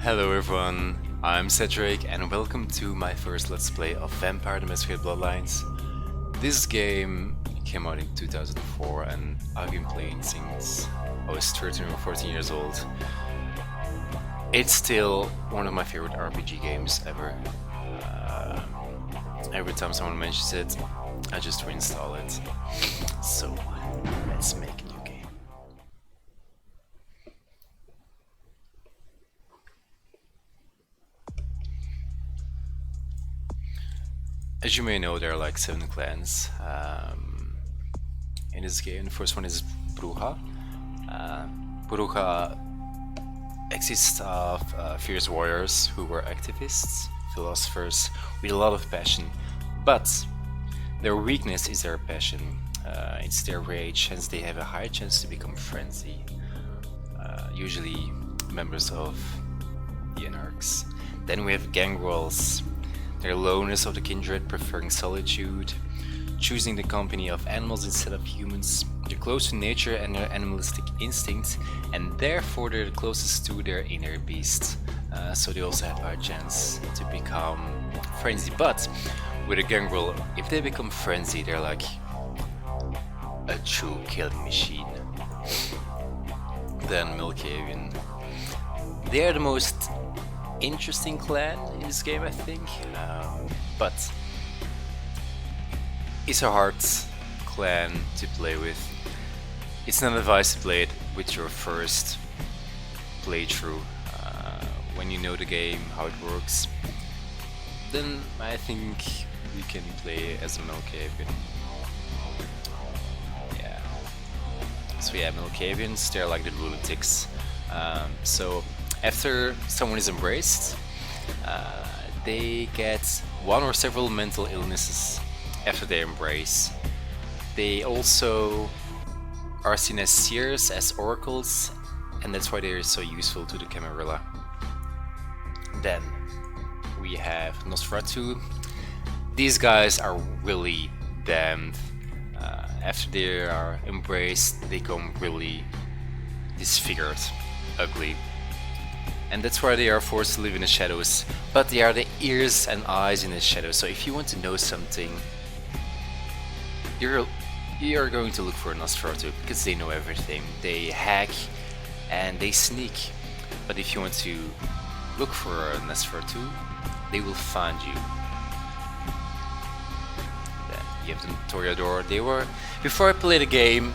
Hello everyone, I'm Cedric and welcome to my first Let's Play of Vampire the Masquerade Bloodlines. This game came out in 2004 and I've been playing since I was 13 or 14 years old. It's still one of my favorite RPG games ever. Every time someone mentions it, I just reinstall it. So, let's make a new game. As you may know, there are like 7 clans in this game. The first one is Bruja. Bruja exists of fierce warriors who were activists, philosophers with a lot of passion, but their weakness is their passion. It's their rage, hence they have a higher chance to become frenzy. Usually members of the Anarchs. Then we have gangrels. They're loners of the kindred, preferring solitude, choosing the company of animals instead of humans. They're close to nature and their animalistic instincts, and therefore they're the closest to their inner beast. So they also have a high chance to become frenzy. But with a gangrel, if they become frenzy, they're like a true killing machine. Then Milkavian. They are the most interesting clan in this game, I think, but it's a hard clan to play with. It's not advised to play it with your first playthrough. When you know the game, how it works, then I think you can play as a Milkavian. Yeah. So yeah, Milkavians, they're like the lunatics. So after someone is embraced, they get one or several mental illnesses after they embrace. They also are seen as seers, as oracles, and that's why they're so useful to the Camarilla. Then we have Nosferatu. These guys are really damned. After they are embraced, they become really disfigured, ugly. And that's why they are forced to live in the shadows, but they are the ears and eyes in the shadows. So if you want to know something, you're going to look for a Nosferatu because they know everything. They hack and they sneak. But if you want to look for a Nosferatu, they will find you. Then you have the Toreador. They were, before I played the game,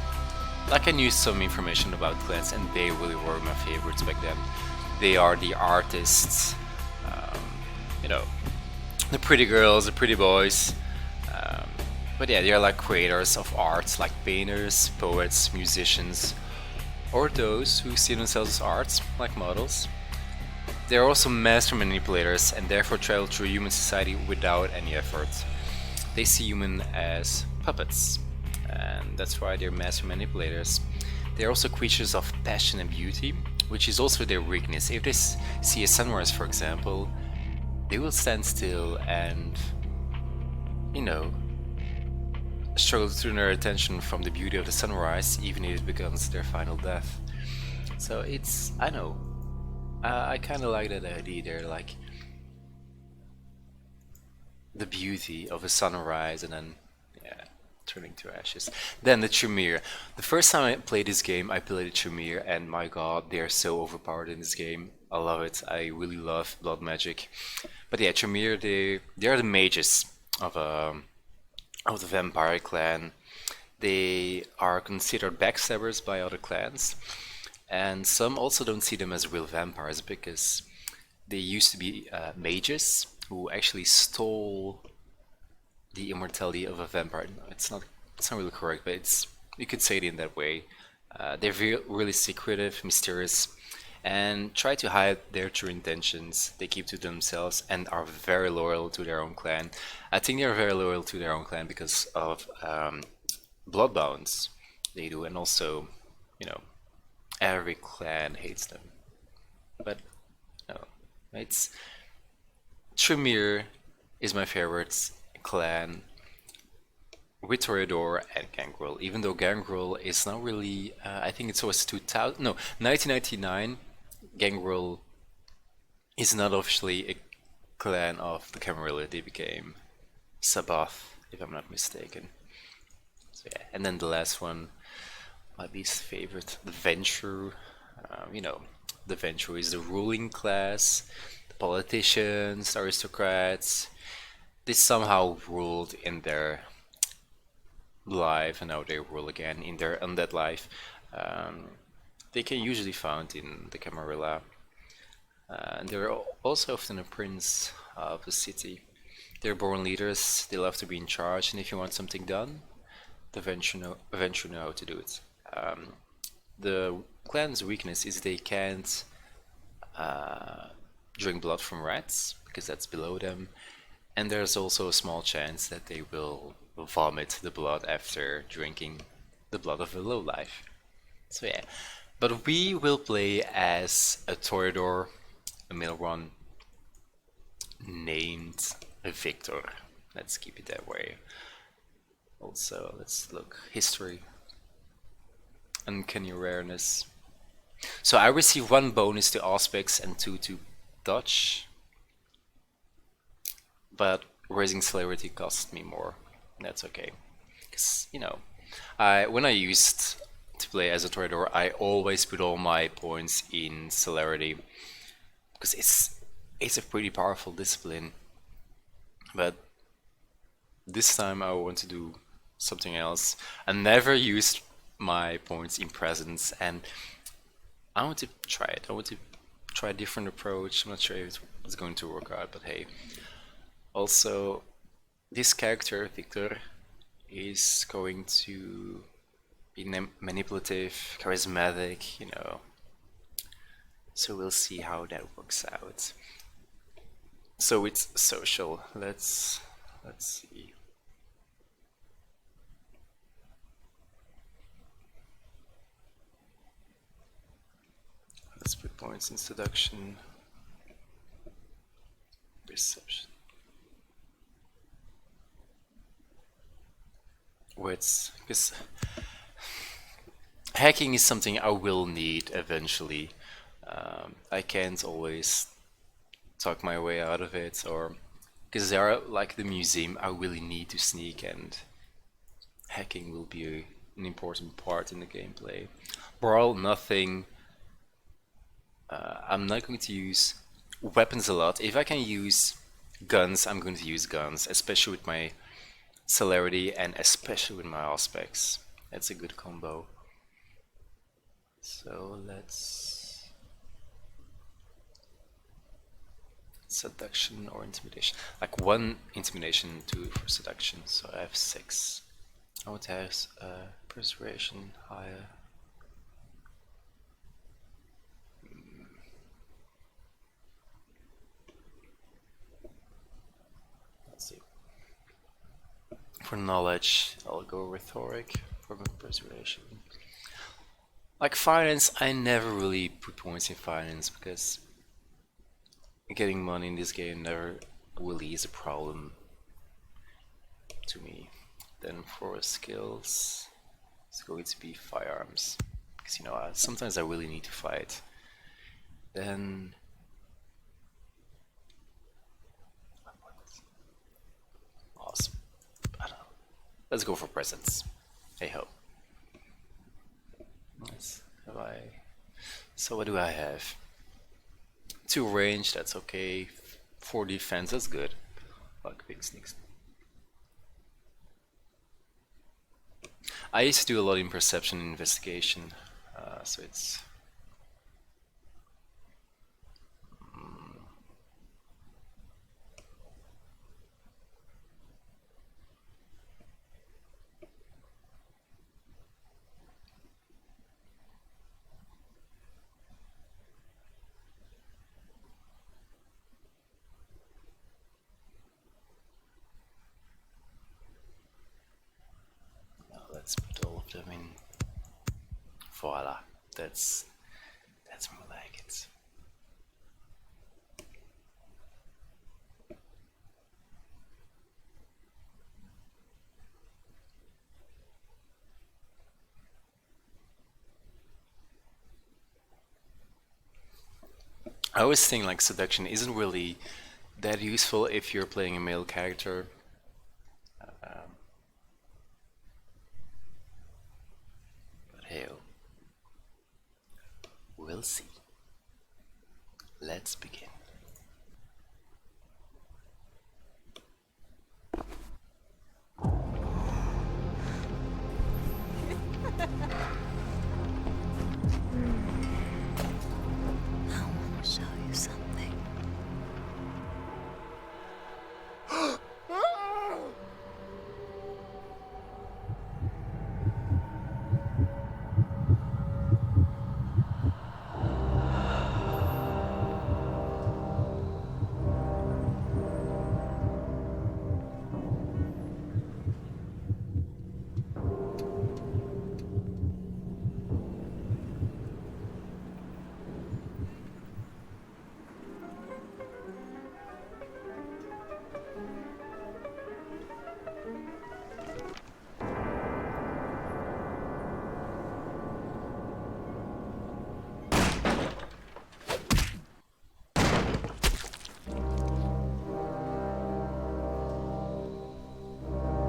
like I knew some information about clans, and they really were my favorites back then. They are the artists, you know, the pretty girls, the pretty boys. But yeah, they are like creators of arts, like painters, poets, musicians, or those who see themselves as arts, like models. They are also master manipulators and therefore travel through human society without any effort. They see humans as puppets, and that's why they're master manipulators. They are also creatures of passion and beauty, which is also their weakness. If they see a sunrise, for example, they will stand still and, you know, struggle to turn their attention from the beauty of the sunrise, even if it becomes their final death. So it's, I know, I kind of like that idea there, like the beauty of a sunrise and then, yeah, turning to ashes. Then the Tremere. The first time I played this game, I played the Tremere, and my god, they are so overpowered in this game. I love it. I really love blood magic. But yeah, Tremere, they are the mages of the vampire clan. They are considered backstabbers by other clans, and some also don't see them as real vampires because they used to be mages who actually stole the immortality of a vampire. No, it's not really correct, but it's, you could say it in that way. They're really secretive, mysterious, and try to hide their true intentions. They keep to themselves and are very loyal to their own clan. I think they're very loyal to their own clan because of bloodbounds they do, and also, you know, every clan hates them. But no, it's Tremere is my favorite clan with Toreador and Gangrel, even though Gangrel is not really, I think it was 2000, no, 1999, Gangrel is not officially a clan of the Camarilla. They became Sabath, if I'm not mistaken. So yeah, and then the last one, my least favorite, the Venture. You know, the Venture is the ruling class, the politicians, aristocrats. They somehow ruled in their life, and now they rule again in their undead life. Um, they can usually found in the Camarilla. And they're also often a prince of a city. They're born leaders, they love to be in charge, and if you want something done, eventually know how to do it. Um, the clan's weakness is they can't uh, drink blood from rats, because that's below them, and there's also a small chance that they will vomit the blood after drinking the blood of a lowlife. So yeah, but we will play as a Toreador, a male one, named Victor. Let's keep it that way. Also, let's look history. Uncanny rareness. So I receive 1 bonus to aspects and 2 to dodge, but raising celerity cost me more. That's okay, because you know, when I used to play as a Toreador, I always put all my points in celerity because it's a pretty powerful discipline. But this time I want to do something else. I never used my points in presence, and I want to try it. I want to try a different approach. I'm not sure if it's going to work out, but hey. Also, this character, Victor, is going to be manipulative, charismatic, you know. So we'll see how that works out. So it's social. Let's see. Let's put points in seduction, perception. Wits, because hacking is something I will need eventually. I can't always talk my way out of it, or because they are like the museum, I really need to sneak, and hacking will be an important part in the gameplay. Brawl, nothing. I'm not going to use weapons a lot. If I can use guns, I'm going to use guns, especially with my celerity and especially with my aspects. That's a good combo. So let's seduction or intimidation. Like 1 intimidation, 2 for seduction. So I have 6. I want to have persuasion higher. Let's see. For knowledge, I'll go rhetoric. For persuasion, like finance, I never really put points in finance because getting money in this game never really is a problem to me. Then for skills, it's going to be firearms, because you know sometimes I really need to fight. Then awesome. I don't know. Let's go for presents. Hey ho. Nice. Have I? So what do I have? 2 range, that's okay. 4 defense, that's good. Like big sneaks. I used to do a lot in perception and investigation, so it's let's put all of them in. Voila, that's more like it. I always think like seduction isn't really that useful if you're playing a male character. Um, but hey, we'll see. Let's begin. I want to show you something.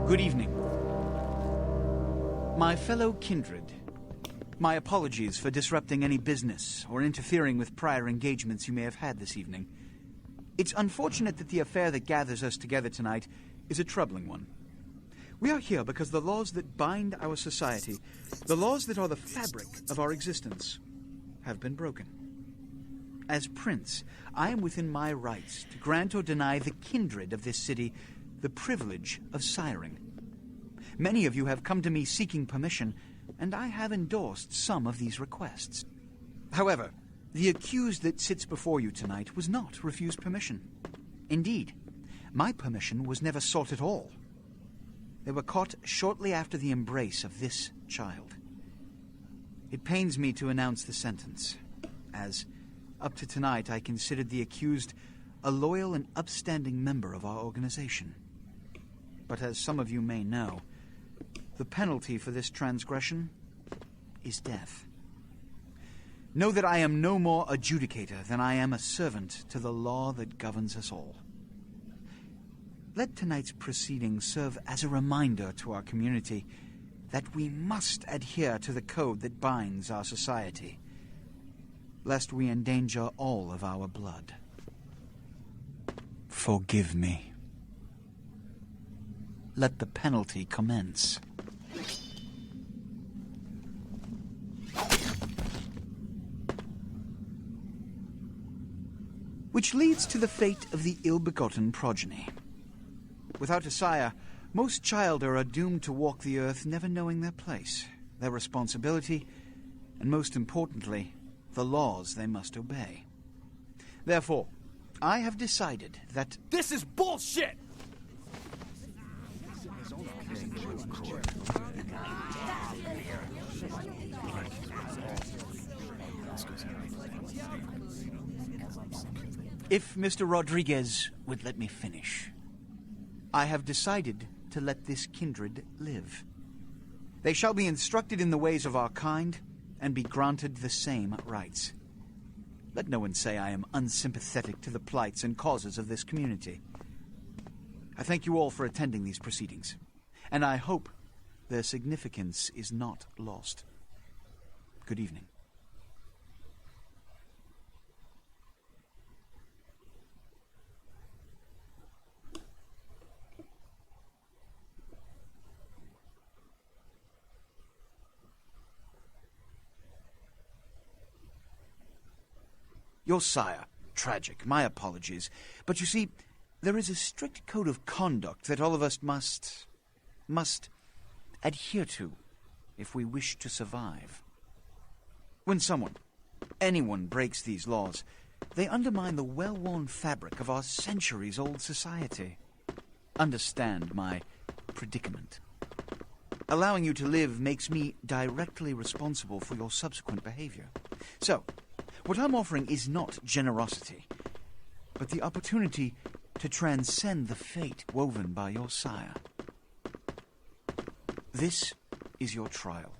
Good evening. My fellow kindred, my apologies for disrupting any business or interfering with prior engagements you may have had this evening. It's unfortunate that the affair that gathers us together tonight is a troubling one. We are here because the laws that bind our society, the laws that are the fabric of our existence, have been broken. As prince, I am within my rights to grant or deny the kindred of this city the privilege of siring. Many of you have come to me seeking permission, and I have endorsed some of these requests. However, the accused that sits before you tonight was not refused permission. Indeed, my permission was never sought at all. They were caught shortly after the embrace of this child. It pains me to announce the sentence, as up to tonight I considered the accused a loyal and upstanding member of our organization. But as some of you may know, the penalty for this transgression is death. Know that I am no more adjudicator than I am a servant to the law that governs us all. Let tonight's proceedings serve as a reminder to our community that we must adhere to the code that binds our society, lest we endanger all of our blood. Forgive me. Let the penalty commence. Which leads to the fate of the ill-begotten progeny. Without a sire, most childer are doomed to walk the earth never knowing their place, their responsibility, and most importantly, the laws they must obey. Therefore, I have decided that... This is bullshit! If Mr. Rodriguez would let me finish. I have decided to let this kindred live. They shall be instructed in the ways of our kind and be granted the same rights. Let no one say I am unsympathetic to the plights and causes of this community. I thank you all for attending these proceedings, and I hope their significance is not lost. Good evening. Your sire, tragic, my apologies. But you see, there is a strict code of conduct that all of us must adhere to if we wish to survive. When anyone breaks these laws, they undermine the well-worn fabric of our centuries-old society. Understand my predicament. Allowing you to live makes me directly responsible for your subsequent behavior. So, what I'm offering is not generosity, but the opportunity to transcend the fate woven by your sire. This is your trial.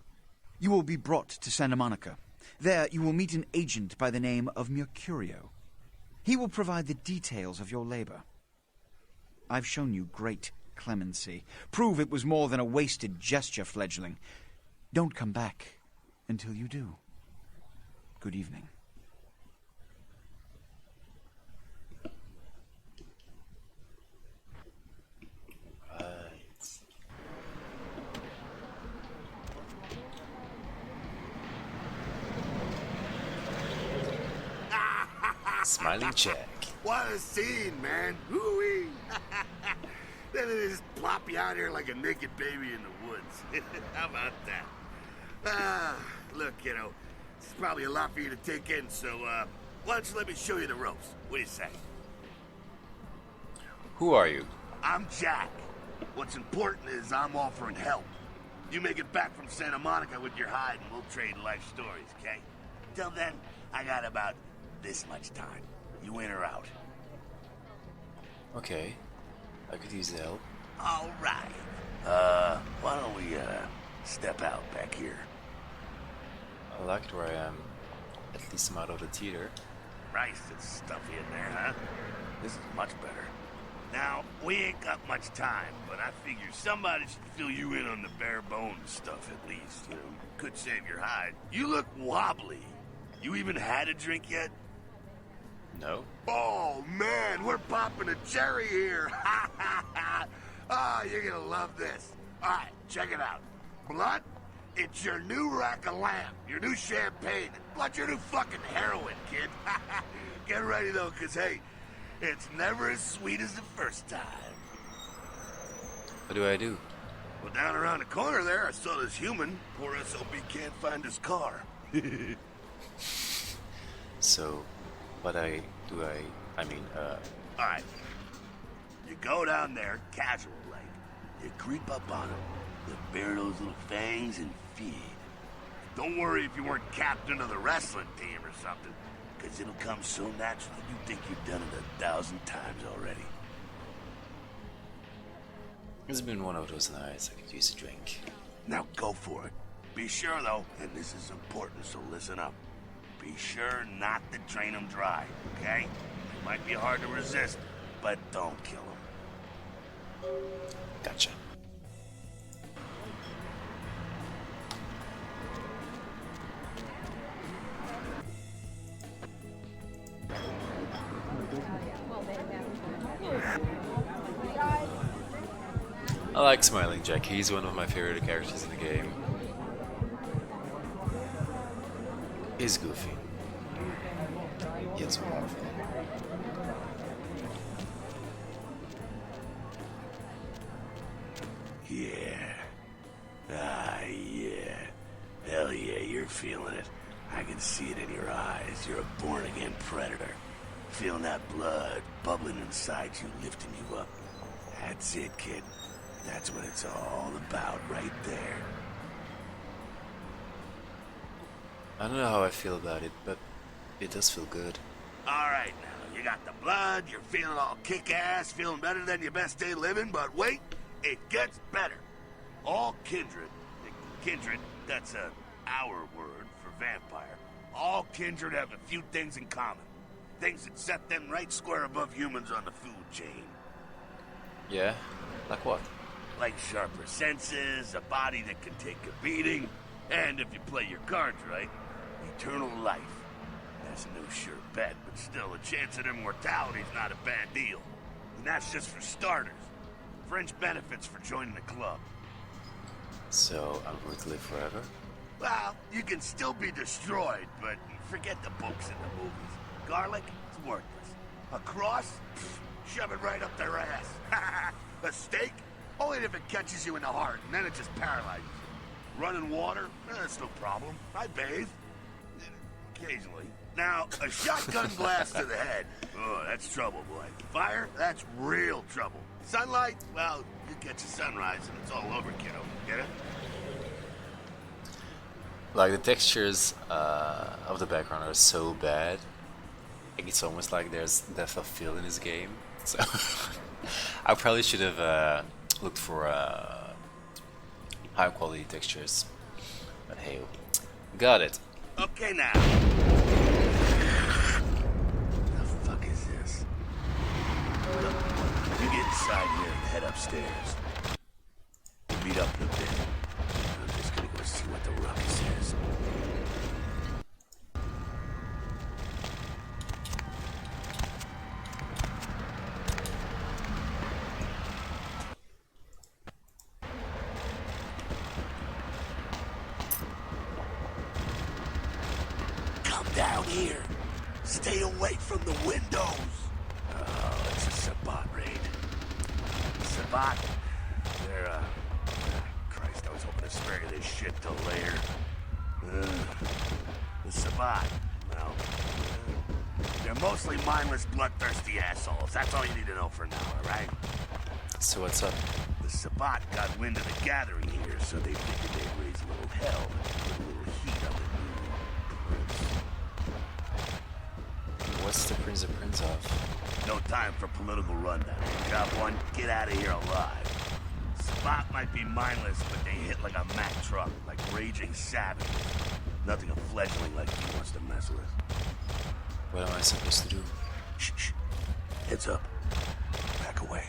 You will be brought to Santa Monica. There you will meet an agent by the name of Mercurio. He will provide the details of your labor. I've shown you great clemency. Prove it was more than a wasted gesture, fledgling. Don't come back until you do. Good evening. Smiling Jack. What a scene, man. Woo-wee. Then they just plop you out here like a naked baby in the woods. How about that? Look, it's probably a lot for you to take in, so, why don't you let me show you the ropes? What do you say? Who are you? I'm Jack. What's important is I'm offering help. You make it back from Santa Monica with your hide and we'll trade life stories, okay? Till then, I got about this much time. You in or out? Okay. I could use the help. All right. Why don't we, step out back here? I like it where I am. At least I'm out of the theater. Christ, it's stuffy in there, huh? This is much better. Now, we ain't got much time, but I figure somebody should fill you in on the bare bones stuff at least. Could save your hide. You look wobbly. You even had a drink yet? No? Oh, man, we're popping a cherry here. Ha, ha, ha. Oh, you're gonna love this. All right, check it out. Blood, it's your new rack of lamb, your new champagne. Blood, your new fucking heroin, kid. Get ready, though, because, hey, it's never as sweet as the first time. What do I do? Well, down around the corner there, I saw this human. Poor SOB can't find his car. So, what I mean, All right. You go down there, casual like. You creep up on him. You bare those little fangs and feed. Don't worry if you weren't captain of the wrestling team or something, because it'll come so naturally you think you've done it 1,000 times already. it's been one of those nights I could use a drink. Now go for it. Be sure, though, and this is important, so listen up. Be sure not to drain them dry, okay? It might be hard to resist, but don't kill them. Gotcha. I like Smiling Jack. He's one of my favorite characters in the game. He's goofy. Yet so powerful. Yeah. Yeah. Hell yeah, you're feeling it. I can see it in your eyes. You're a born-again predator. Feeling that blood bubbling inside you, lifting you up. That's it, kid. That's what it's all about right there. I don't know how I feel about it, but it does feel good. All right, now, you got the blood, you're feeling all kick-ass, feeling better than your best day living, but wait, it gets better. All kindred, that's our word for vampire. All kindred have a few things in common. Things that set them right square above humans on the food chain. Yeah? Like what? Like sharper senses, a body that can take a beating, and if you play your cards right, eternal life. That's no sure bet, but still, a chance at immortality's not a bad deal. And that's just for starters. Fringe benefits for joining the club. So, I'm going to live forever? Well, you can still be destroyed, but forget the books and the movies. Garlic, it's worthless. A cross? Pfft, shove it right up their ass. A stake? Only if it catches you in the heart, and then it just paralyzes you. Running water? That's no problem. I bathe. Occasionally. Now, a shotgun blast to the head. Oh, that's trouble, boy. Fire? That's real trouble. Sunlight? Well, you catch a sunrise and it's all over, kiddo. Get it? Like, the textures of the background are so bad. Like, it's almost like there's depth of field in this game. So, I probably should have looked for high quality textures. But hey, got it. Okay, now. The fuck is inside here and head upstairs. We'll meet up in a bit. I'm just gonna go see what the ruckus is. Come down here. Stay away from the windows. Oh, it's a Sabat raid. Sabat? They're, Christ, I was hoping to spare you this shit till later. The Sabat, well, they're mostly mindless, bloodthirsty assholes. That's all you need to know for now, alright? So what's up? The Sabat got wind of the gathering here, so they figured they'd raise a little hell, put a little heat on the new prince. What's the Prince of? No time for political rundown. Job one, get out of here alive. Sabat might be mindless, but they hit like a Mack truck, like raging savages. Nothing a fledgling like you wants to mess with. What am I supposed to do? Shh, shh. Heads up. Back away.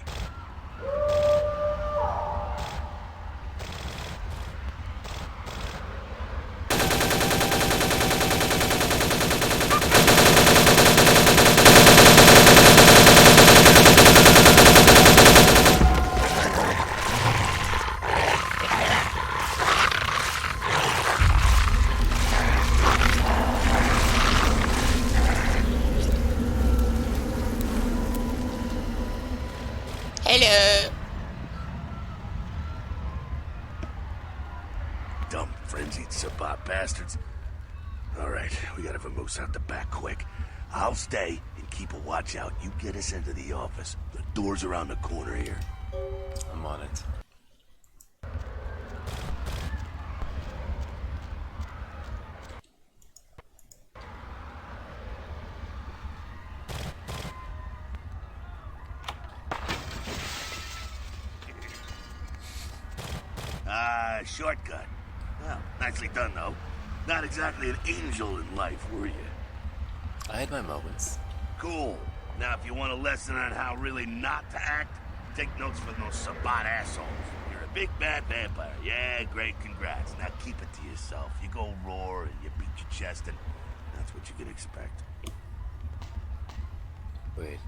Hello. Dumb, frenzied Sabat bastards. Alright, we gotta vamoose out the back quick. I'll stay and keep a watch out. You get us into the office. The door's around the corner here. I'm on it. Shortcut. Well, nicely done, though. Not exactly an angel in life, were you? I had my moments. Cool. Now, if you want a lesson on how really not to act, take notes from those Sabat assholes. You're a big bad vampire. Yeah, great, congrats. Now keep it to yourself. You go roar and you beat your chest, and that's what you can expect. Wait,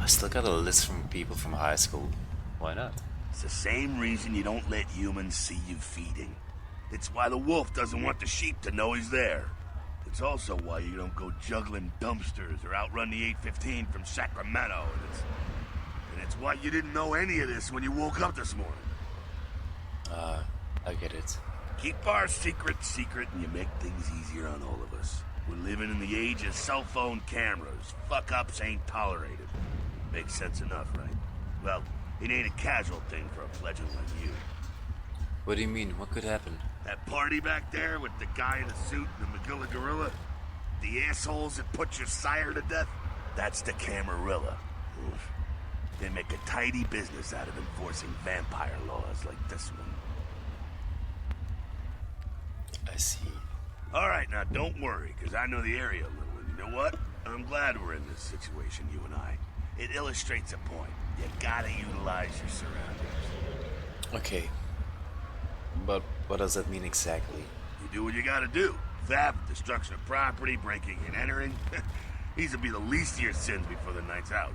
I still got a list from people from high school. Why not? It's the same reason you don't let humans see you feeding. It's why the wolf doesn't want the sheep to know he's there. It's also why you don't go juggling dumpsters or outrun the 815 from Sacramento. And it's why you didn't know any of this when you woke up this morning. I get it. Keep our secret secret and you make things easier on all of us. We're living in the age of cell phone cameras. Fuck-ups ain't tolerated. Makes sense enough, right? Well, it ain't a casual thing for a fledgling like you. What do you mean? What could happen? That party back there with the guy in the suit and the Magilla gorilla? The assholes that put your sire to death? That's the Camarilla. Oof. They make a tidy business out of enforcing vampire laws like this one. I see. Alright, now don't worry, because I know the area a little, and you know what? I'm glad we're in this situation, you and I. It illustrates a point. You gotta utilize your surroundings. Okay. But what does that mean exactly? You do what you gotta do. Theft, destruction of property, breaking and entering. These will be the least of your sins before the night's out.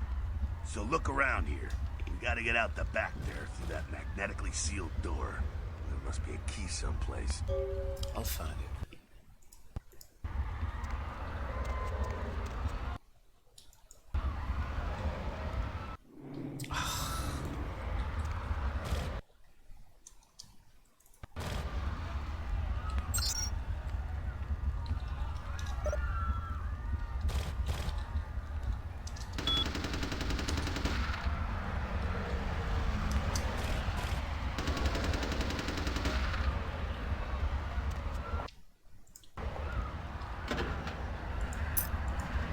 So look around here. We gotta get out the back there through that magnetically sealed door. There must be a key someplace. I'll find it.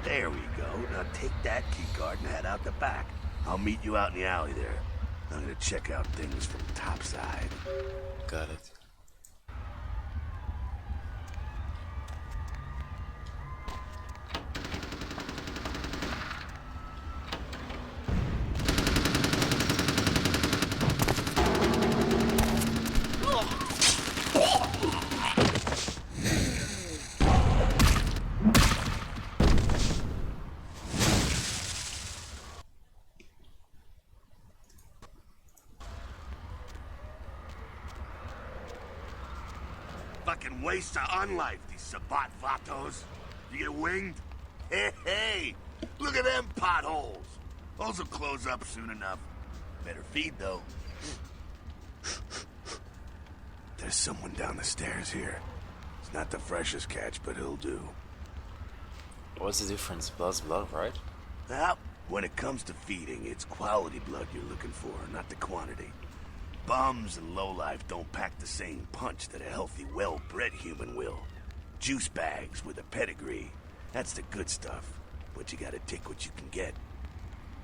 There we go. Now take that keycard and head out the back. I'll meet you out in the alley there. I'm gonna check out things from topside. Got it. ways to unlife these Sabat Vatos. You get winged? Hey, look at them potholes. Those will close up soon enough. Better feed, though. There's someone down the stairs here. It's not the freshest catch, but he'll do. What's the difference? Blood's blood, right? Now, when it comes to feeding, it's quality blood you're looking for, not the quantity. Bums and lowlife don't pack the same punch that a healthy, well-bred human will. Juice bags with a pedigree. That's the good stuff. But you gotta take what you can get.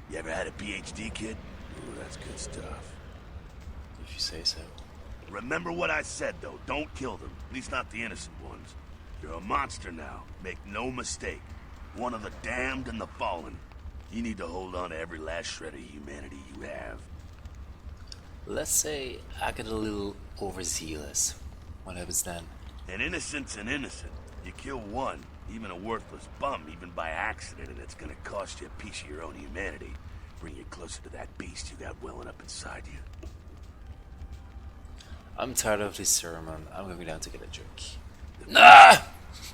You ever had a PhD, kid? Ooh, that's good stuff. If you say so. Remember what I said, though. Don't kill them. At least not the innocent ones. You're a monster now. Make no mistake. One of the damned and the fallen. You need to hold on to every last shred of humanity you have. Let's say I get a little overzealous. What happens then? An innocent's an innocent. You kill one, even a worthless bum, even by accident, and it's gonna cost you a piece of your own humanity. Bring you closer to that beast you got welling up inside you. I'm tired of this sermon. I'm going down to get a drink. Nah!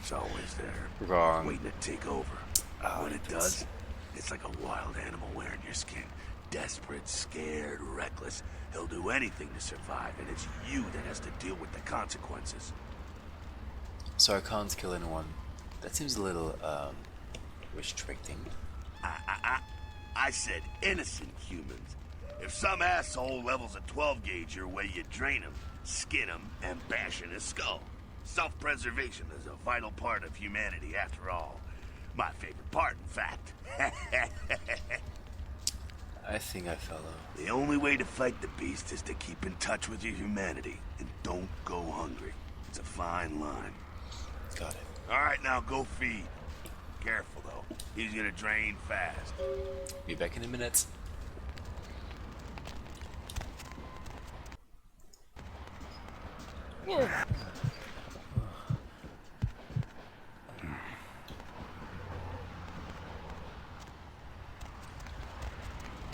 It's always there. Wrong. Waiting to take over. Oh, When it does, it's like a wild animal wearing your skin. Desperate, scared, reckless. He'll do anything to survive, and it's you that has to deal with the consequences. So I can't kill anyone. That seems a little, restricting. I said innocent humans. If some asshole levels a 12 gauge your way, you drain him, skin him, and bash in his skull. Self-preservation is a vital part of humanity, after all. My favorite part, in fact. I think I follow. The only way to fight the beast is to keep in touch with your humanity, and don't go hungry. It's a fine line. Got it. All right, now go feed. Careful, though. He's gonna drain fast. Be back in a minute.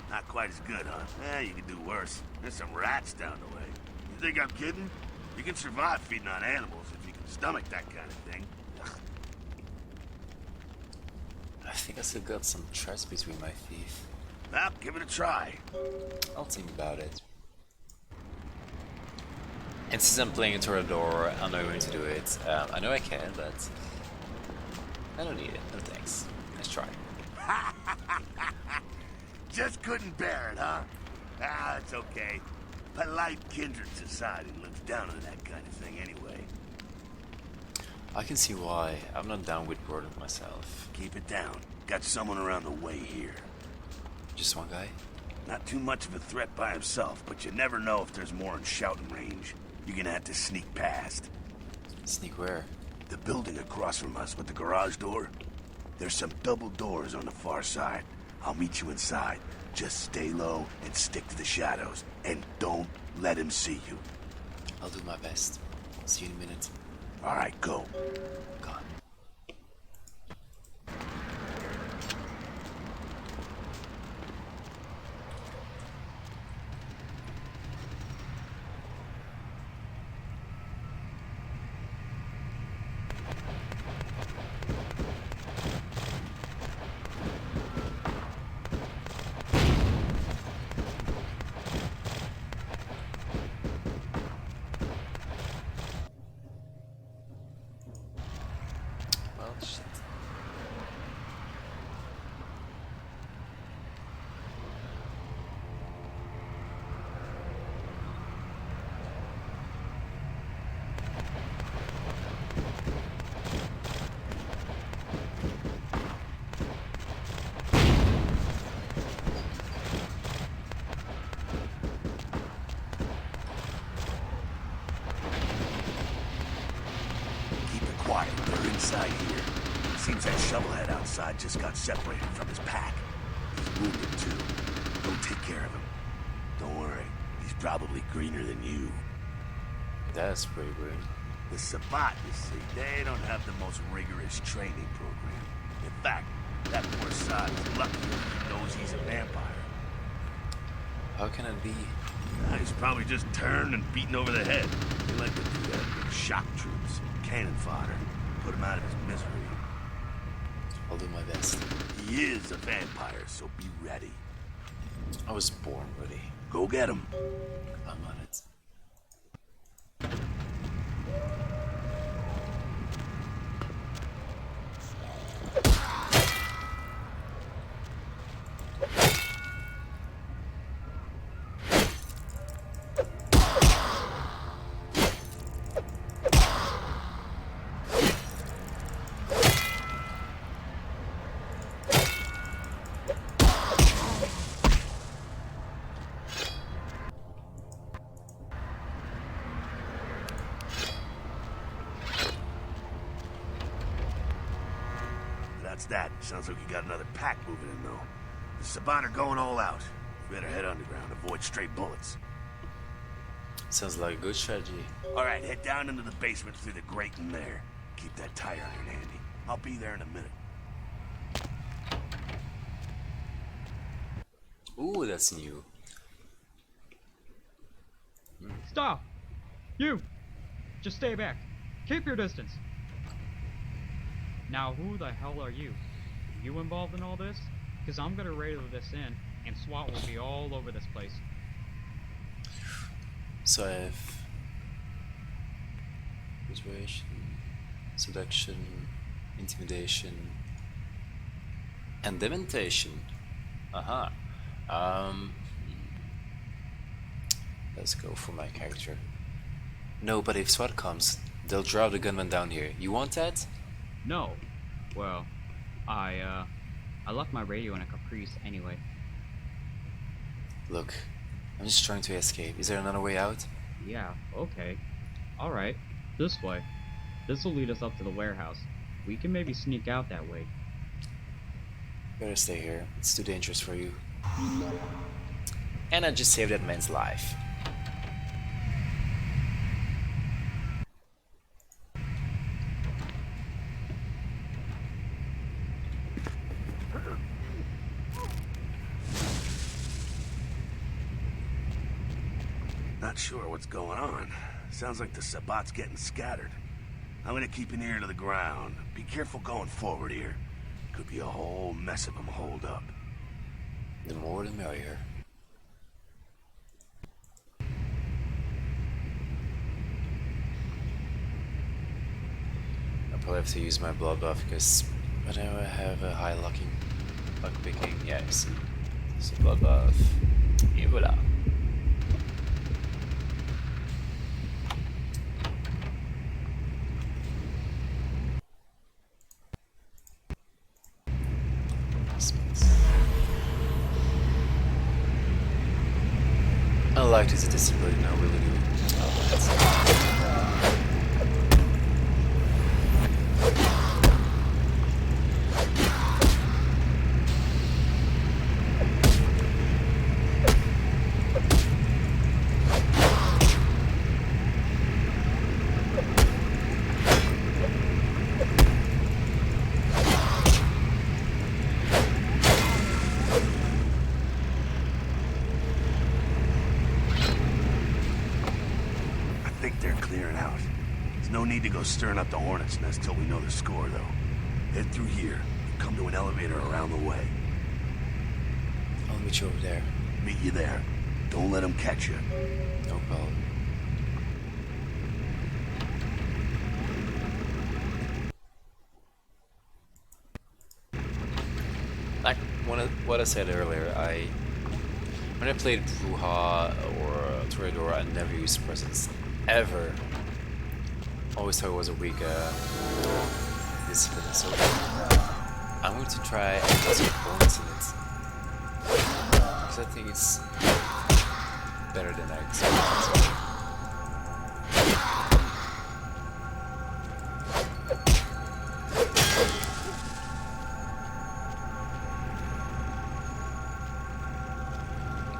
Not quite as good, huh? Eh, you can do worse. There's some rats down the way. You think I'm kidding? You can survive feeding on animals if you can stomach that kind of thing. I think I still got some trash between my teeth. Well, give it a try. I'll think about it. And since I'm playing a Toreador, I'm not going to do it. I know I can, but I don't need it. No thanks. Let's try. Just couldn't bear it, huh? Ah, it's okay. Polite kindred society looks down on that kind of thing anyway. I can see why. I'm not down with burden myself. Keep it down. Got someone around the way here. Just one guy? Not too much of a threat by himself, but you never know if there's more in shouting range. You're gonna have to sneak past. Sneak where? The building across from us with the garage door. There's some double doors on the far side. I'll meet you inside. Just stay low and stick to the shadows. And don't let him see you. I'll do my best. See you in a minute. All right, go. Gone. Well, shit. Keep it quiet. They're inside here. Seems that shovelhead outside just got separated from his pack. He's wounded too. Go take care of him. Don't worry. He's probably greener than you. That's pretty weird. The Sabat, you see, they don't have the most rigorous training program. In fact, that poor sod is lucky if he knows he's a vampire. How can it be? He's probably just turned and beaten over the head. They like to do that with shock troops. cannon fodder. Put him out of his misery. I'll do my best. He is a vampire, so be ready. I was born ready. Go get him. I'm on it. That's that. Sounds like you got another pack moving in, though. The Saban are going all out. You better head underground, avoid stray bullets. Sounds like a good strategy. All right, head down into the basement through the grate in there. Keep that tire iron handy. I'll be there in a minute. Ooh, that's new. Stop! You! Just stay back. Keep your distance. Now, who the hell are you? You involved in all this? Because I'm gonna radio this in, and SWAT will be all over this place. So I have persuasion, seduction, intimidation, and dementation. Aha. Let's go for my character. No, but if SWAT comes, they'll drop the gunman down here. You want that? No. Well, I left my radio in a Caprice anyway. Look, I'm just trying to escape. Is there another way out? Yeah, okay. Alright, this way. This will lead us up to the warehouse. We can maybe sneak out that way. Better stay here. It's too dangerous for you. And I just saved that man's life. Not sure what's going on. Sounds like the Sabat's getting scattered. I'm gonna keep an ear to the ground. Be careful going forward here. Could be a whole mess of them holed up. The more the merrier. I'll probably have to use my blood buff because I know I have a high luck picking. Yeah, I see. So blood buff. Et voila. I like this disability now, really do. Stirring up the hornet's nest till we know the score, though. Head through here. Come to an elevator around the way. I'll meet you over there. Meet you there. Don't let them catch you. No problem. Like what I said earlier, when I played Bruja or Toreador, I never used presence ever. Always thought it was a weak discipline, so I'm going to try and put some points in it. Because I think it's better than I expected.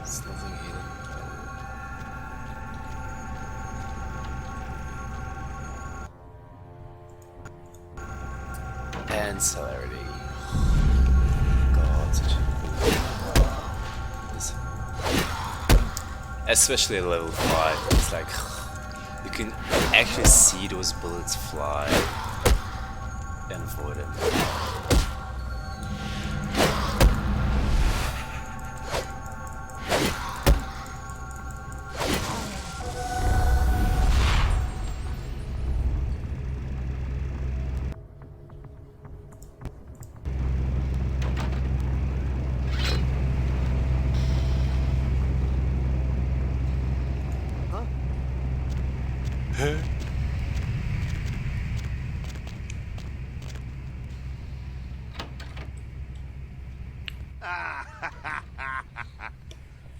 It's nothing hidden. And celerity. God, such a cool. Especially at level 5, it's like You can actually see those bullets fly and avoid them.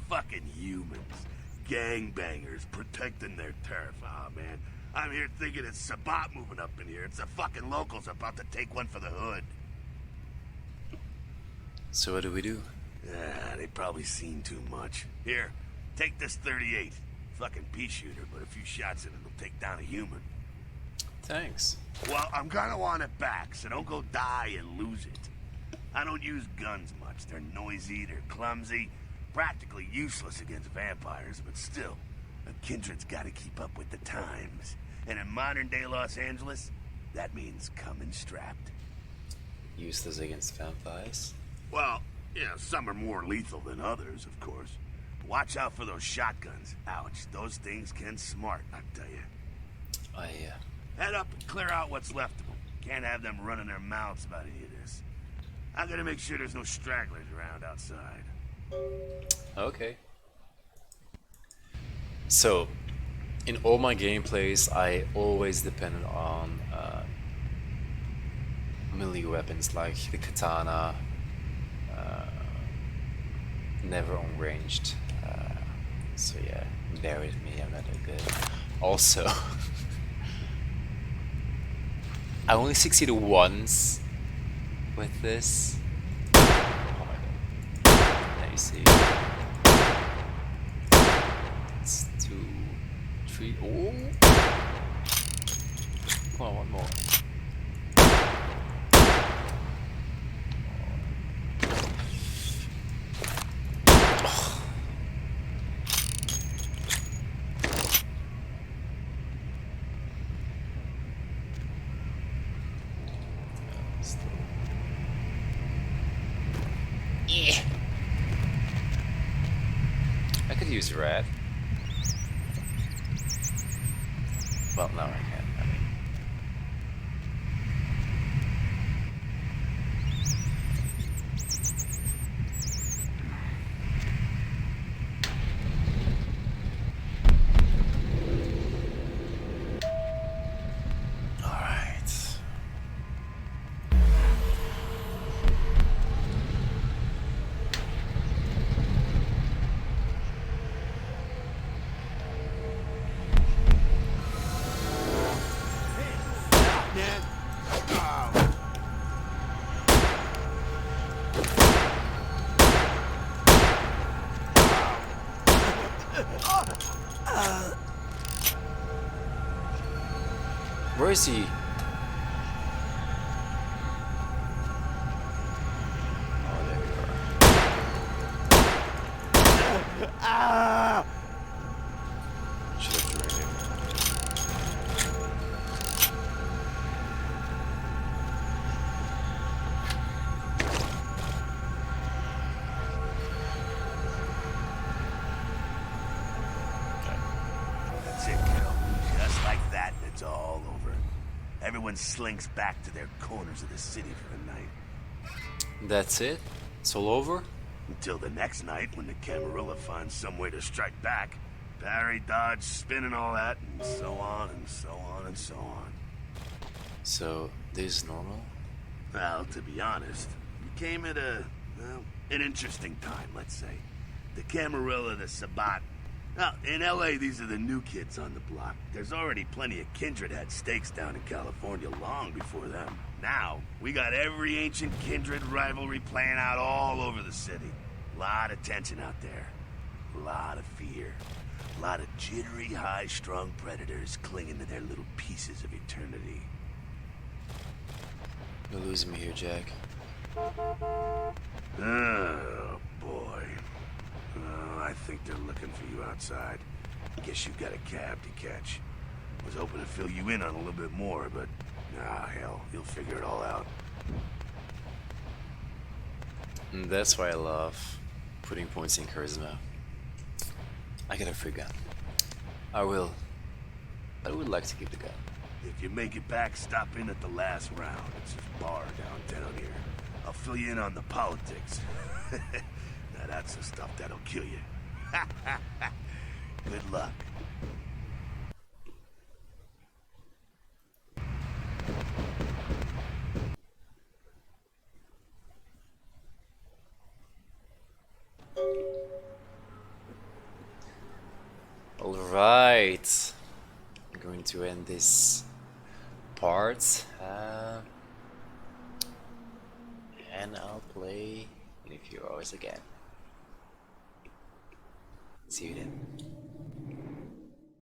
Fucking humans. Gangbangers protecting their turf. Aw, man. I'm here thinking it's Sabat moving up in here. It's the fucking locals about to take one for the hood. So what do we do? They probably seen too much. Here, take this 38. Fucking pea shooter, but a few shots in it will take down a human. Thanks. Well, I'm gonna want it back, so don't go die and lose it. I don't use guns much. They're noisy, they're clumsy, practically useless against vampires, but still, a kindred's gotta keep up with the times. And in modern-day Los Angeles, that means coming strapped. Useless against vampires? Well, yeah, some are more lethal than others, of course. Watch out for those shotguns. Ouch, those things can smart, I tell you. Head up and clear out what's left of them. Can't have them running their mouths about any of this. I gotta make sure there's no stragglers around outside. Okay. So, in all my gameplays, I always depended on melee weapons like the katana, never on ranged. So yeah, bear with me, I'm not that good. Also, I only succeeded once with this. Oh my god. Let me see. It's 2, 3. Oh! Come on, one more. Yeah. I could use red. Well, no, I can't. I mean, all right. Where is he? Oh, there we are. Should have drained him. That's it, kiddo. Just like that, and it's all over. Everyone slinks back to their corners of the city for the night. That's it? It's all over? Until the next night, when the Camarilla finds some way to strike back. Parry, dodge, spin and all that, and so on and so on and so on. So, this is normal? Well, to be honest, we came at an interesting time, let's say. The Camarilla, the Sabat. Now, in LA, these are the new kids on the block. There's already plenty of kindred had stakes down in California long before them. Now, we got every ancient kindred rivalry playing out all over the city. Lot of tension out there. Lot of fear. Lot of jittery, high-strung predators clinging to their little pieces of eternity. You're losing me here, Jack. Oh, boy. Oh, I think they're looking for you outside. Guess you've got a cab to catch. Was hoping to fill you in on a little bit more, but nah, hell, you'll figure it all out. And that's why I love putting points in charisma. I get a free gun. I will. I would like to keep the gun. If you make it back, stop in at the last round. It's this bar downtown here. I'll fill you in on the politics. Now that's the stuff that'll kill you. Good luck. Alright. I'm going to end this part. And I'll play in a few hours again. See you then.